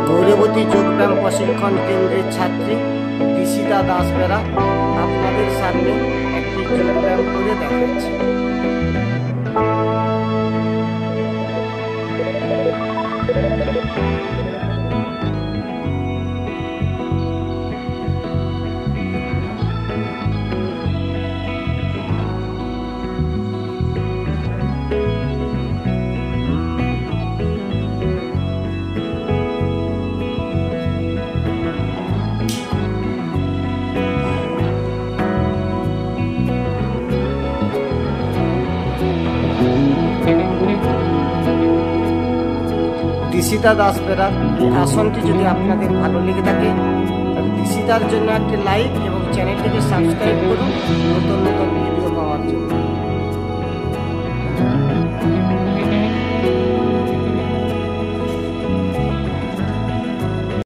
গৌরবতী যোগব্যায়াম প্রশিক্ষণ কেন্দ্রের ছাত্রী দিশিতা দাস বেরা আপনাদের সামনে একটি যোগব্যায়াম করে দেখাচ্ছে। দিশিতা দাস বেরার এই আসনটি যদি আপনাদের ভালো লেগে থাকে তাহলে দিশিতার জন্য একটি লাইক এবং চ্যানেলটিকে সাবস্ক্রাইব করুন নতুন নতুন ভিডিও পাওয়ার জন্য।